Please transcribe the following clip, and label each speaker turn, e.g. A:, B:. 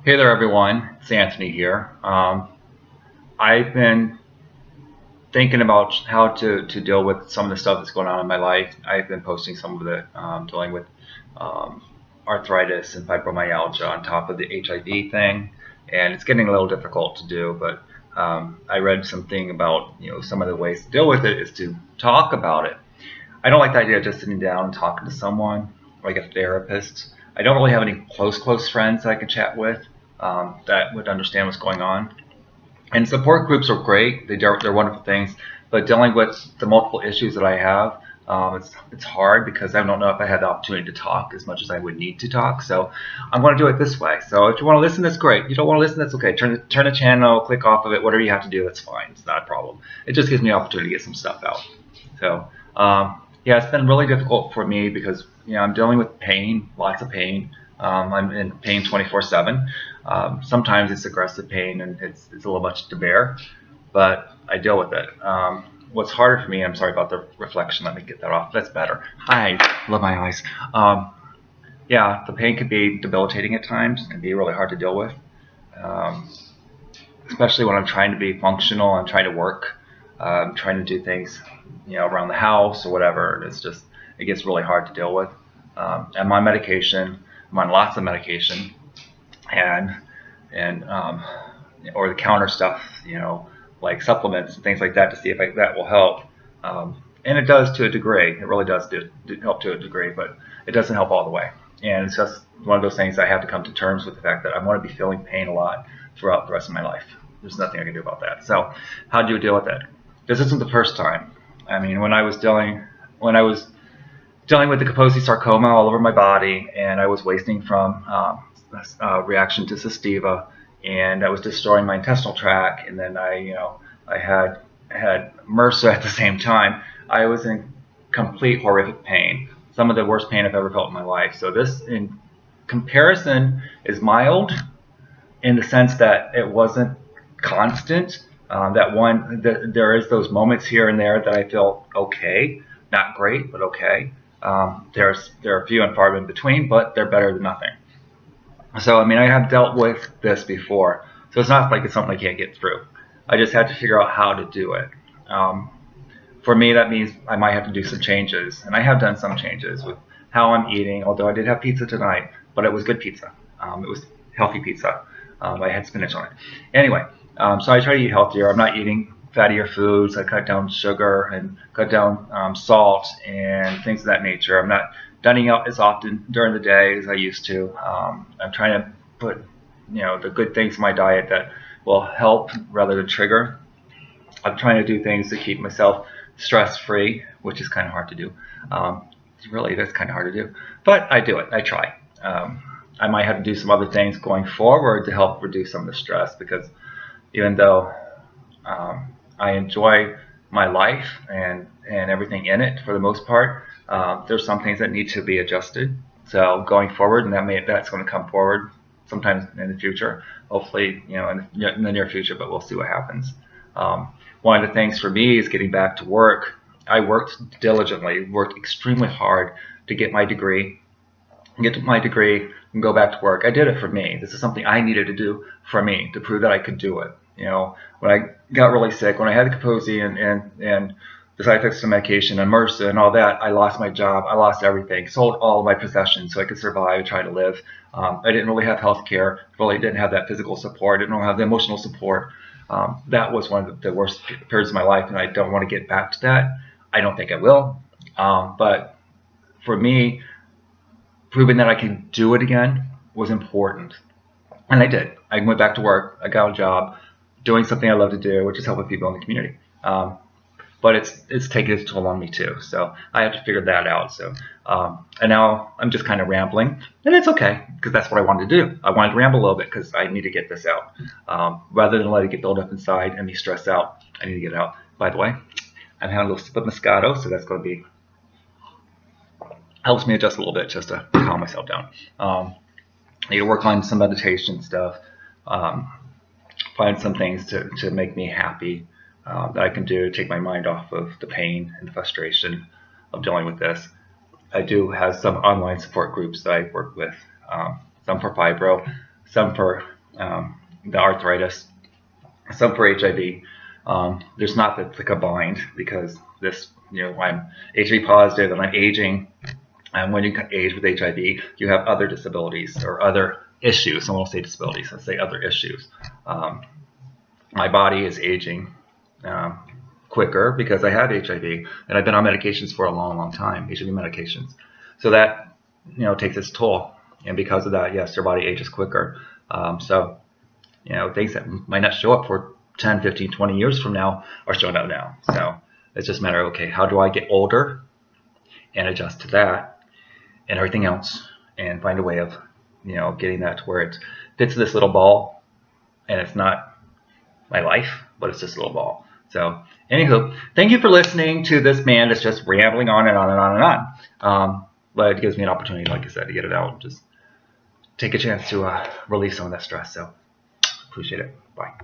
A: Hey there, everyone. It's Anthony here. I've been thinking about how to deal with some of the stuff that's going on in my life. I've been posting some of the dealing with um, arthritis and fibromyalgia on top of the HIV thing, and it's getting a little difficult to do. But I read something about some of the ways to deal with it is to talk about it. I don't like the idea of just sitting down and talking to someone like a therapist. I don't really have any close friends that I can chat with that would understand what's going on. And support groups are great; they're wonderful things. But dealing with the multiple issues that I have, it's hard because I don't know if I had the opportunity to talk as much as I would need to talk. So I'm going to do it this way. So if you want to listen, that's great. If you don't want to listen, that's okay. Turn the channel, click off of it, whatever you have to do, that's fine. It's not a problem. It just gives me the opportunity to get some stuff out. So yeah, it's been really difficult for me because I'm dealing with pain, lots of pain. I'm in pain 24/7. Sometimes it's aggressive pain and it's a little much to bear, but I deal with it. What's harder for me, I'm sorry about the reflection, let me get that off. That's better. Hi, love my eyes. Yeah, the pain can be debilitating at times. It can be really hard to deal with, especially when I'm trying to be functional. I'm trying to work, trying to do things, around the house or whatever. It gets really hard to deal with. I'm on medication. I'm on lots of medication, and or the counter stuff, like supplements and things like that to see if that will help. And it does to a degree. It really does help to a degree, but it doesn't help all the way. And it's just one of those things I have to come to terms with the fact that I'm going to be feeling pain a lot throughout the rest of my life. There's nothing I can do about that. So how do you deal with it? This isn't the first time. I mean, when I was dealing with the Kaposi sarcoma all over my body, and I was wasting from reaction to Sestiva, and that was destroying my intestinal tract, and then I had MRSA at the same time. I was in complete horrific pain, some of the worst pain I've ever felt in my life. So this, in comparison, is mild in the sense that it wasn't constant. There is those moments here and there that I feel okay, not great, but okay. There are few and far in between, but they're better than nothing. So I mean, I have dealt with this before, so it's not like it's something I can't get through. I just had to figure out how to do it. For me, that means I might have to do some changes, and I have done some changes with how I'm eating. Although I did have pizza tonight, but it was good pizza. It was healthy pizza. I had spinach on it. Anyway, so I try to eat healthier. I'm not eating fattier foods. I cut down sugar and cut down salt and things of that nature. I'm not dining out as often during the day as I used to. I'm trying to put the good things in my diet that will help rather than trigger. I'm trying to do things to keep myself stress-free, which is kind of hard to do. Really, that's kind of hard to do, but I do it. I try. I might have to do some other things going forward to help reduce some of the stress, because even though I enjoy my life and everything in it for the most part, there's some things that need to be adjusted. So going forward, and that's going to come forward sometimes in the future, hopefully in the near future, but we'll see what happens. One of the things for me is getting back to work. I worked diligently, worked extremely hard to get my degree, and go back to work. I did it for me. This is something I needed to do for me to prove that I could do it. When I got really sick, when I had the Kaposi and the side effects of medication and MRSA and all that, I lost my job. I lost everything. Sold all of my possessions so I could survive, try to live. I didn't really have health care. Really didn't have that physical support. Didn't have the emotional support. That was one of the worst periods of my life, and I don't want to get back to that. I don't think I will. But for me, proving that I can do it again was important. And I did. I went back to work. I got a job doing something I love to do, which is helping people in the community. But it's taken its toll on me too. So I have to figure that out. So and now I'm just kind of rambling, and it's okay because that's what I wanted to do. I wanted to ramble a little bit because I need to get this out. Rather than let it get built up inside and me stress out, I need to get it out. By the way, I'm having a little sip of Moscato, so that's going to be helps me adjust a little bit just to calm myself down. I need to work on some meditation stuff. Find some things to make me happy that I can do to take my mind off of the pain and the frustration of dealing with this. I do have some online support groups that I work with, some for fibro, some for the arthritis, some for HIV. There's not the combined, because this, I'm HIV positive and I'm aging. And when you age with HIV, you have other disabilities or other issues. I won't say disabilities, let's say other issues. My body is aging quicker because I have HIV, and I've been on medications for a long time, HIV medications. So that, takes its toll. And because of that, yes, your body ages quicker. So, things that might not show up for 10, 15, 20 years from now are showing up now. So it's just a matter of, okay, how do I get older and adjust to that and everything else, and find a way of, getting that to where it fits this little ball, and it's not my life, but it's just a little ball. So anywho, thank you for listening to this man that's just rambling on and on and on and on. But it gives me an opportunity, like I said, to get it out and just take a chance to release some of that stress. So appreciate it. Bye.